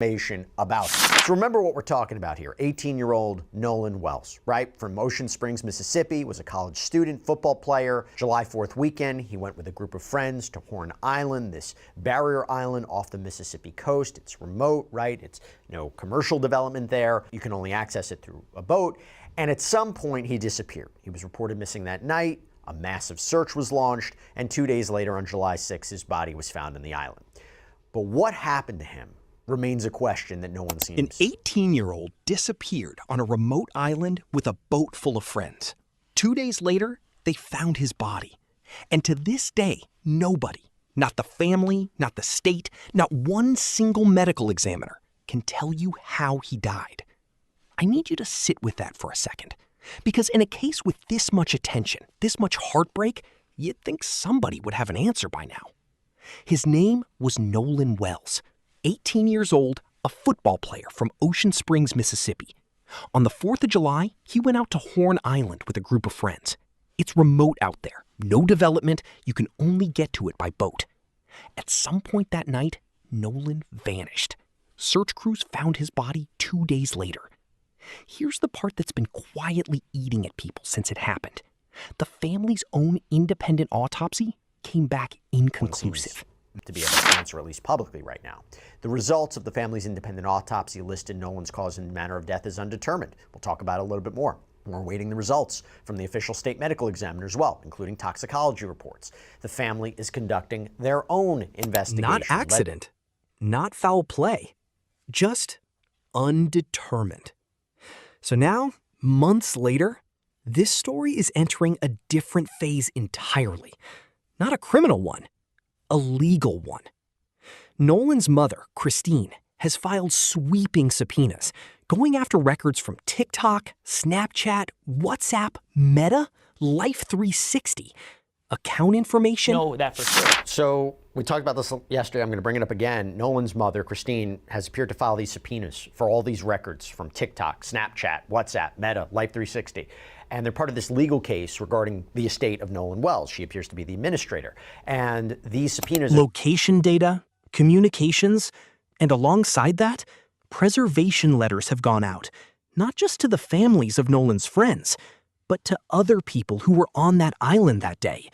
information about it. So remember what we're talking about here. 18-year-old Nolan Wells, right? From Ocean Springs, Mississippi, was a college student, football player. July 4th weekend, he went with a group of friends to Horn Island, this barrier island off the Mississippi coast. It's remote, right? It's no commercial development there. You can only access it through a boat. And at some point, he disappeared. He was reported missing that night. A massive search was launched, and 2 days later, on July 6th, his body was found on the island. But what happened to him remains a question that no one seems. An 18-year-old disappeared on a remote island with a boat full of friends. 2 days later, they found his body. And to this day, nobody, not the family, not the state, not one single medical examiner, can tell you how he died. I need you to sit with that for a second. Because in a case with this much attention, this much heartbreak, you'd think somebody would have an answer by now. His name was Nolan Wells, 18 years old, a football player from Ocean Springs, Mississippi. On the 4th of July, he went out to Horn Island with a group of friends. It's remote out there, no development, you can only get to it by boat. At some point that night, Nolan vanished. Search crews found his body 2 days later. Here's the part that's been quietly eating at people since it happened. The family's own independent autopsy came back inconclusive. To be able to answer, at least publicly right now. The results of the family's independent autopsy listed Nolan's cause and manner of death as undetermined. We'll talk about it a little bit more. We're awaiting the results from the official state medical examiner as well, including toxicology reports. The family is conducting their own investigation. Not accident, not foul play, just undetermined. So now, months later, this story is entering a different phase entirely. Not a criminal one, a legal one. Nolan's mother, Christine, has filed sweeping subpoenas, going after records from TikTok, Snapchat, WhatsApp, Meta, Life360, account information. Know that for sure. So we talked about this yesterday. I'm going to bring it up again. Nolan's mother, Christine, has appeared to file these subpoenas for all these records from TikTok, Snapchat, WhatsApp, Meta, Life360. And they're part of this legal case regarding the estate of Nolan Wells. She appears to be the administrator. And these subpoenas... Location data, communications, and alongside that, preservation letters have gone out, not just to the families of Nolan's friends, but to other people who were on that island that day,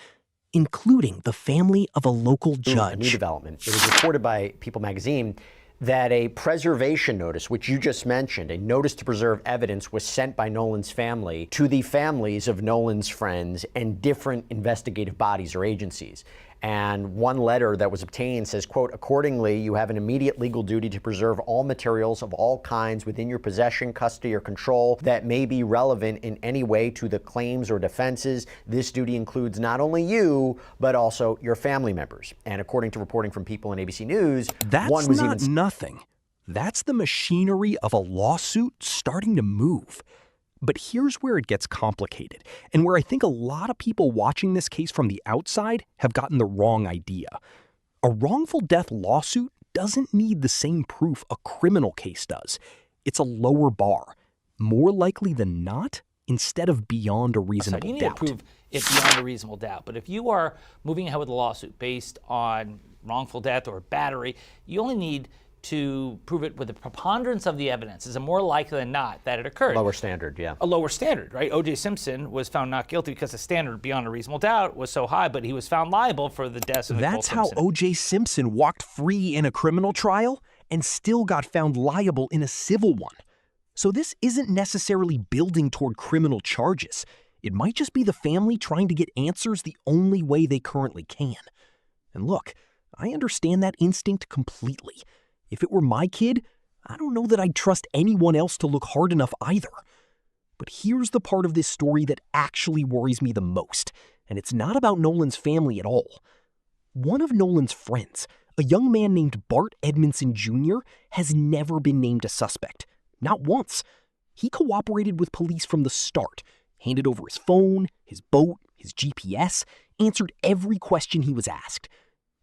including the family of a local judge. A new development. It was reported by People magazine that a preservation notice, which you just mentioned, a notice to preserve evidence, was sent by Nolan's family to the families of Nolan's friends and different investigative bodies or agencies. And one letter that was obtained says, quote, accordingly, you have an immediate legal duty to preserve all materials of all kinds within your possession, custody, or control that may be relevant in any way to the claims or defenses. This duty includes not only you, but also your family members. And according to reporting from People and ABC News, that's not nothing. That's the machinery of a lawsuit starting to move. But here's where it gets complicated, and where I think a lot of people watching this case from the outside have gotten the wrong idea. A wrongful death lawsuit doesn't need the same proof a criminal case does. It's a lower bar. More likely than not, instead of beyond a reasonable doubt. You need to prove it's beyond a reasonable doubt. But if you are moving ahead with a lawsuit based on wrongful death or battery, you only need to prove it with a preponderance of the evidence. Is it more likely than not that it occurred? Lower standard, yeah. A lower standard, right? O.J. Simpson was found not guilty because the standard beyond a reasonable doubt was so high, but he was found liable for the deaths of Nicole Simpson. That's how O.J. Simpson walked free in a criminal trial and still got found liable in a civil one. So this isn't necessarily building toward criminal charges. It might just be the family trying to get answers the only way they currently can. And look, I understand that instinct completely. If it were my kid, I don't know that I'd trust anyone else to look hard enough either. But here's the part of this story that actually worries me the most, and it's not about Nolan's family at all. One of Nolan's friends, a young man named Bart Edmondson Jr., has never been named a suspect. Not once. He cooperated with police from the start, handed over his phone, his boat, his GPS, answered every question he was asked.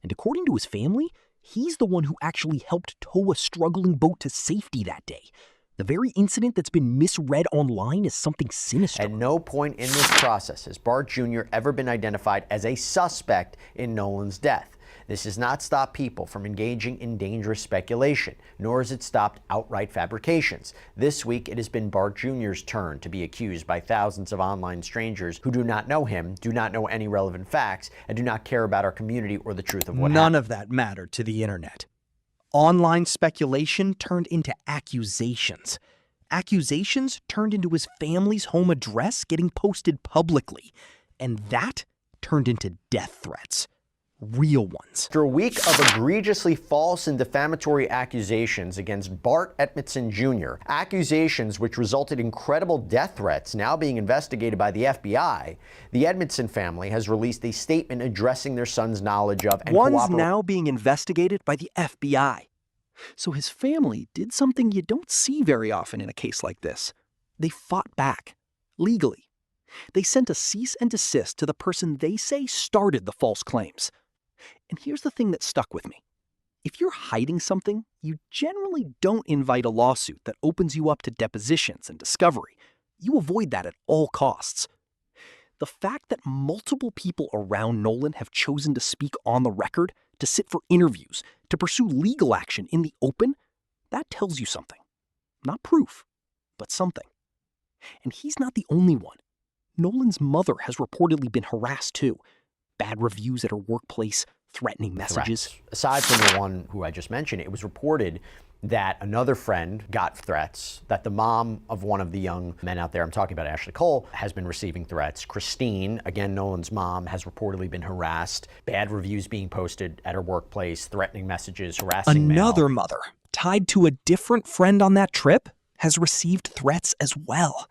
And according to his family, he's the one who actually helped tow a struggling boat to safety that day. The very incident that's been misread online as something sinister. At no point in this process has Bart Jr. ever been identified as a suspect in Nolan's death. This has not stopped people from engaging in dangerous speculation, nor has it stopped outright fabrications. This week, it has been Bart Jr.'s turn to be accused by thousands of online strangers who do not know him, do not know any relevant facts, and do not care about our community or the truth of what happened. None of that mattered to the internet. Online speculation turned into accusations. Accusations turned into his family's home address getting posted publicly. And that turned into death threats. Real ones. After a week of egregiously false and defamatory accusations against Bart Edmondson Jr., accusations which resulted in credible death threats now being investigated by the FBI, the Edmondson family has released a statement addressing their son's knowledge of and One's now being investigated by the FBI. So his family did something you don't see very often in a case like this. They fought back, legally. They sent a cease and desist to the person they say started the false claims. And here's the thing that stuck with me. If you're hiding something, you generally don't invite a lawsuit that opens you up to depositions and discovery. You avoid that at all costs. The fact that multiple people around Nolan have chosen to speak on the record, to sit for interviews, to pursue legal action in the open, that tells you something. Not proof, but something. And he's not the only one. Nolan's mother has reportedly been harassed too. Bad reviews at her workplace, threatening messages. Threats. Aside from the one who I just mentioned, it was reported that another friend got threats, that the mom of one of the young men out there, I'm talking about Ashley Cole, has been receiving threats. Christine, again Nolan's mom, has reportedly been harassed. Bad reviews being posted at her workplace, threatening messages, harassing Another mail. mother, tied to a different friend on that trip, has received threats as well.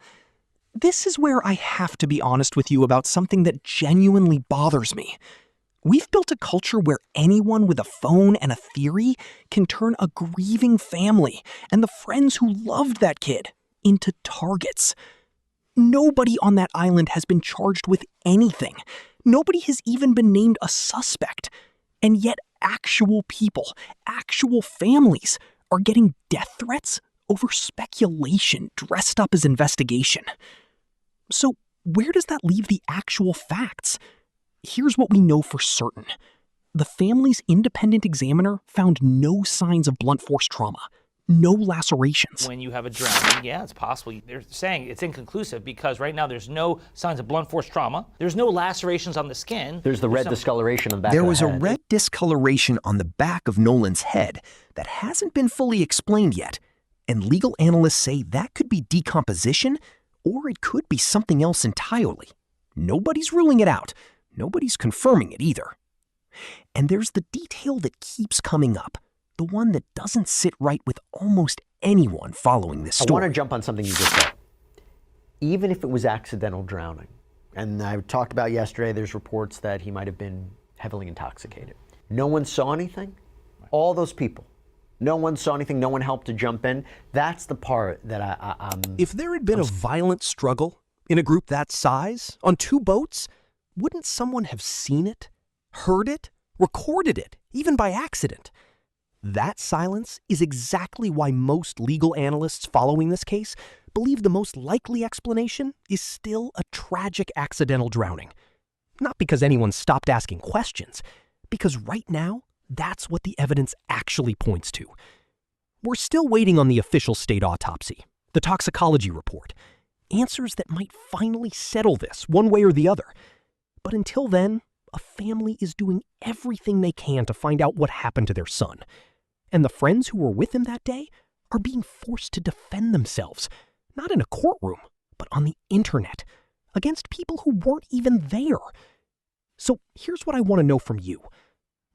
This is where I have to be honest with you about something that genuinely bothers me. We've built a culture where anyone with a phone and a theory can turn a grieving family and the friends who loved that kid into targets. Nobody on that island has been charged with anything. Nobody has even been named a suspect. And yet actual people, actual families are getting death threats over speculation dressed up as investigation. So where does that leave the actual facts? Here's what we know for certain. The family's independent examiner found no signs of blunt force trauma, no lacerations. When you have a drowning, yeah, it's possible. They're saying it's inconclusive because right now there's no signs of blunt force trauma. There's no lacerations on the skin. There's the red discoloration on the back There of the was a head. red discoloration on the back of Nolan's head that hasn't been fully explained yet. And legal analysts say that could be decomposition, or it could be something else entirely. Nobody's ruling it out. Nobody's confirming it either. And there's the detail that keeps coming up, the one that doesn't sit right with almost anyone following this I story. want to jump on something you just said. Even if it was accidental drowning, and I talked about yesterday, there's reports that he might have been heavily intoxicated. No one saw anything? All those people. No one saw anything, no one helped to jump in. That's the part that I'm... If there had been a violent struggle in a group that size, on two boats, wouldn't someone have seen it, heard it, recorded it, even by accident? That silence is exactly why most legal analysts following this case believe the most likely explanation is still a tragic accidental drowning. Not because anyone stopped asking questions, because right now, that's what the evidence actually points to. We're still waiting on the official state autopsy, the toxicology report, answers that might finally settle this one way or the other. But until then, a family is doing everything they can to find out what happened to their son. And the friends who were with him that day are being forced to defend themselves, not in a courtroom, but on the internet, against people who weren't even there. So here's what I want to know from you.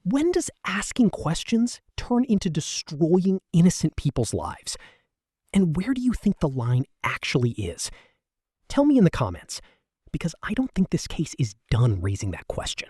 When does asking questions turn into destroying innocent people's lives? And where do you think the line actually is? Tell me in the comments, because I don't think this case is done raising that question.